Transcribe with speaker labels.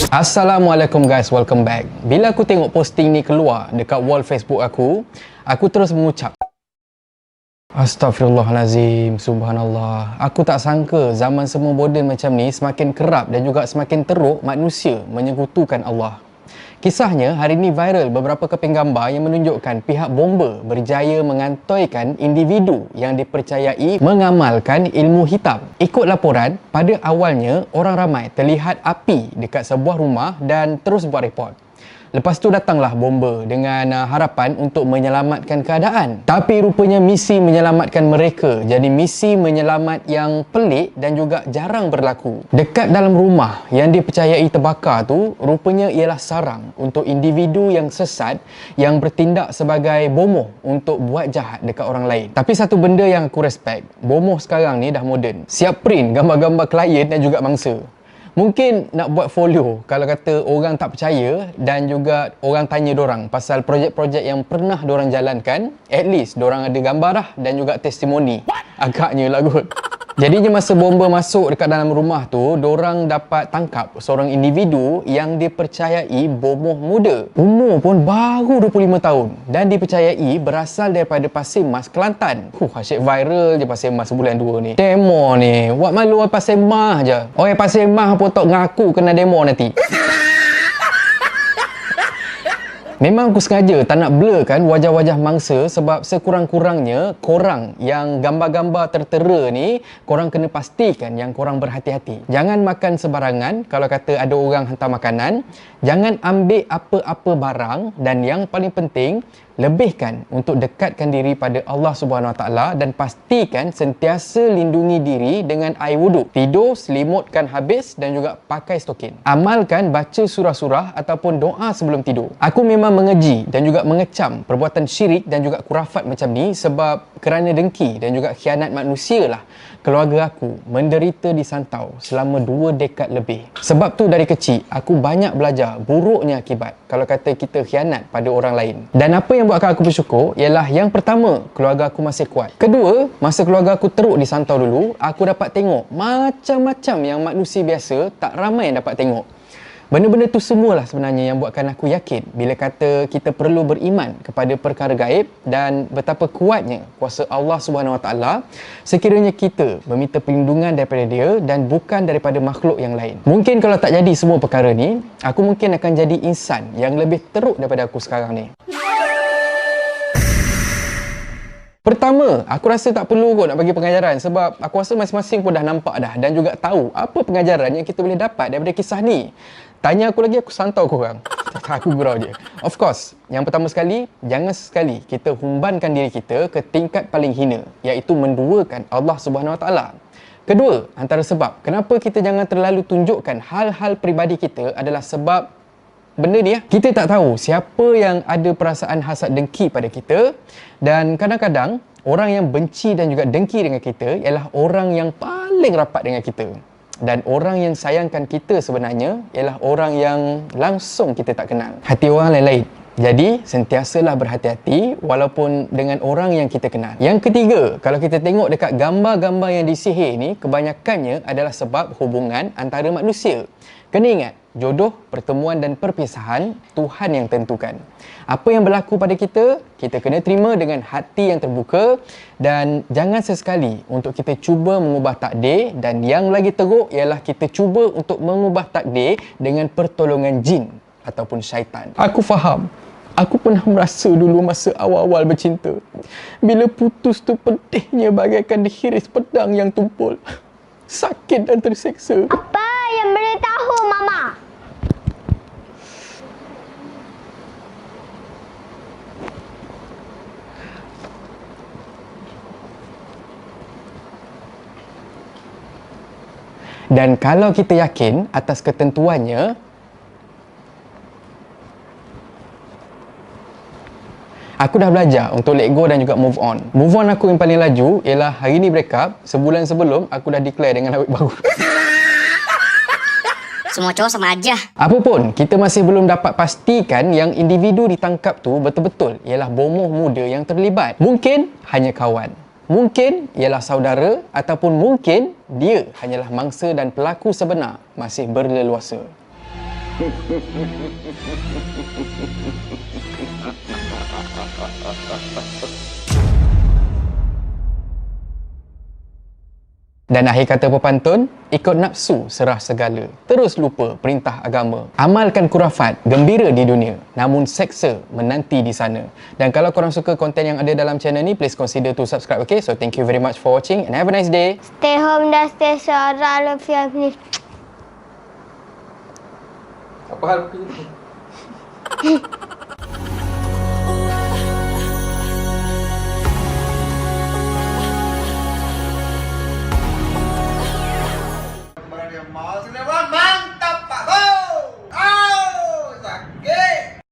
Speaker 1: Assalamualaikum guys, welcome back. Bila aku tengok posting ni keluar dekat wall Facebook aku terus mengucap Astaghfirullahalazim, subhanallah. Aku tak sangka zaman semua moden macam ni semakin kerap dan juga semakin teruk manusia menyekutukan Allah. Kisahnya hari ini viral beberapa keping gambar yang menunjukkan pihak bomba berjaya mengantoikan individu yang dipercayai mengamalkan ilmu hitam. Ikut laporan, pada awalnya orang ramai terlihat api dekat sebuah rumah dan terus buat report. Lepas tu datanglah bomba dengan harapan untuk menyelamatkan keadaan. Tapi rupanya misi menyelamatkan mereka jadi misi menyelamat yang pelik dan juga jarang berlaku. Dekat dalam rumah yang dipercayai terbakar tu, rupanya ialah sarang untuk individu yang sesat yang bertindak sebagai bomoh untuk buat jahat dekat orang lain. Tapi satu benda yang aku respect, bomoh sekarang ni dah moden. Siap print gambar-gambar klien dan juga mangsa. Mungkin nak buat follow kalau kata orang tak percaya dan juga orang tanya dorang pasal projek-projek yang pernah dorang jalankan, at least dorang ada gambar dah dan juga testimoni. Agaknya lah kot. Jadinya masa bomba masuk dekat dalam rumah tu, dorang dapat tangkap seorang individu yang dipercayai bomoh muda. Umur pun baru 25 tahun dan dipercayai berasal daripada Pasir Mas, Kelantan. Asyik viral je Pasir Mas sebulan 2 ni. Demo ni, buat malu orang Pasir Mas je. Orang Pasir Mas pun tak ngaku kena demo nanti. Memang aku sengaja tak nak blurkan wajah-wajah mangsa sebab sekurang-kurangnya korang yang gambar-gambar tertera ni, korang kena pastikan yang korang berhati-hati. Jangan makan sebarangan kalau kata ada orang hantar makanan. Jangan ambil apa-apa barang dan yang paling penting, lebihkan untuk dekatkan diri pada Allah Subhanahu Wa Taala dan pastikan sentiasa lindungi diri dengan air wuduk. Tidur selimutkan habis dan juga pakai stokin. Amalkan baca surah-surah ataupun doa sebelum tidur. Aku memang mengeji dan juga mengecam perbuatan syirik dan juga kurafat macam ni sebab kerana dengki dan juga khianat manusia lah keluarga aku menderita di santau selama 2 dekad lebih. Sebab tu dari kecil aku banyak belajar buruknya akibat kalau kata kita khianat pada orang lain. Dan apa yang buatkan aku bersyukur ialah yang pertama, keluarga aku masih kuat. Kedua, masa keluarga aku teruk di santau dulu, aku dapat tengok macam-macam yang manusia biasa tak ramai yang dapat tengok. Benda-benda tu semualah sebenarnya yang buatkan aku yakin bila kata kita perlu beriman kepada perkara gaib dan betapa kuatnya kuasa Allah Subhanahu Wa Taala sekiranya kita meminta perlindungan daripada dia dan bukan daripada makhluk yang lain. Mungkin kalau tak jadi semua perkara ni, aku mungkin akan jadi insan yang lebih teruk daripada aku sekarang ni. Pertama, aku rasa tak perlu kot nak bagi pengajaran sebab aku rasa masing-masing pun dah nampak dah dan juga tahu apa pengajaran yang kita boleh dapat daripada kisah ni. Tanya aku lagi, aku santau korang. Aku gurau je. Of course, yang pertama sekali, jangan sekali kita humbankan diri kita ke tingkat paling hina, iaitu menduakan Allah Subhanahu Wa Taala. Kedua, antara sebab kenapa kita jangan terlalu tunjukkan hal-hal peribadi kita adalah sebab benda ni kita tak tahu siapa yang ada perasaan hasad dengki pada kita dan kadang-kadang orang yang benci dan juga dengki dengan kita ialah orang yang paling rapat dengan kita. Dan orang yang sayangkan kita sebenarnya ialah orang yang langsung kita tak kenal. Hati orang lain-lain. Jadi, sentiasalah berhati-hati walaupun dengan orang yang kita kenal. Yang ketiga, kalau kita tengok dekat gambar-gambar yang disihir ni, kebanyakannya adalah sebab hubungan antara manusia. Kena ingat, jodoh, pertemuan dan perpisahan Tuhan yang tentukan. Apa yang berlaku pada kita, kita kena terima dengan hati yang terbuka dan jangan sesekali untuk kita cuba mengubah takdir dan yang lagi teruk ialah kita cuba untuk mengubah takdir dengan pertolongan jin ataupun syaitan. Aku faham. Aku pernah merasa dulu masa awal-awal bercinta. Bila putus tu pedihnya bagaikan dihiris pedang yang tumpul. Sakit dan terseksa.
Speaker 2: Apa yang beritahu Mama?
Speaker 1: Dan kalau kita yakin atas ketentuannya, aku dah belajar untuk let go dan juga move on. Move on aku yang paling laju ialah hari ni break up. Sebulan sebelum aku dah declare dengan awet baru.
Speaker 3: Semua cowok sama aja.
Speaker 1: Apapun, kita masih belum dapat pastikan yang individu ditangkap tu betul-betul ialah bomoh muda yang terlibat. Mungkin hanya kawan. Mungkin ialah saudara ataupun mungkin dia hanyalah mangsa dan pelaku sebenar masih berleluasa. Dan akhir kata pepantun, ikut nafsu serah segala. Terus lupa perintah agama. Amalkan kurafat, gembira di dunia. Namun seksa menanti di sana. Dan kalau korang suka konten yang ada dalam channel ni, please consider to subscribe, okay? So thank you very much for watching and have a nice day.
Speaker 2: Stay home dan stay safe. I love you.
Speaker 1: Apa hal
Speaker 3: Barang dia mahal sini, Bang.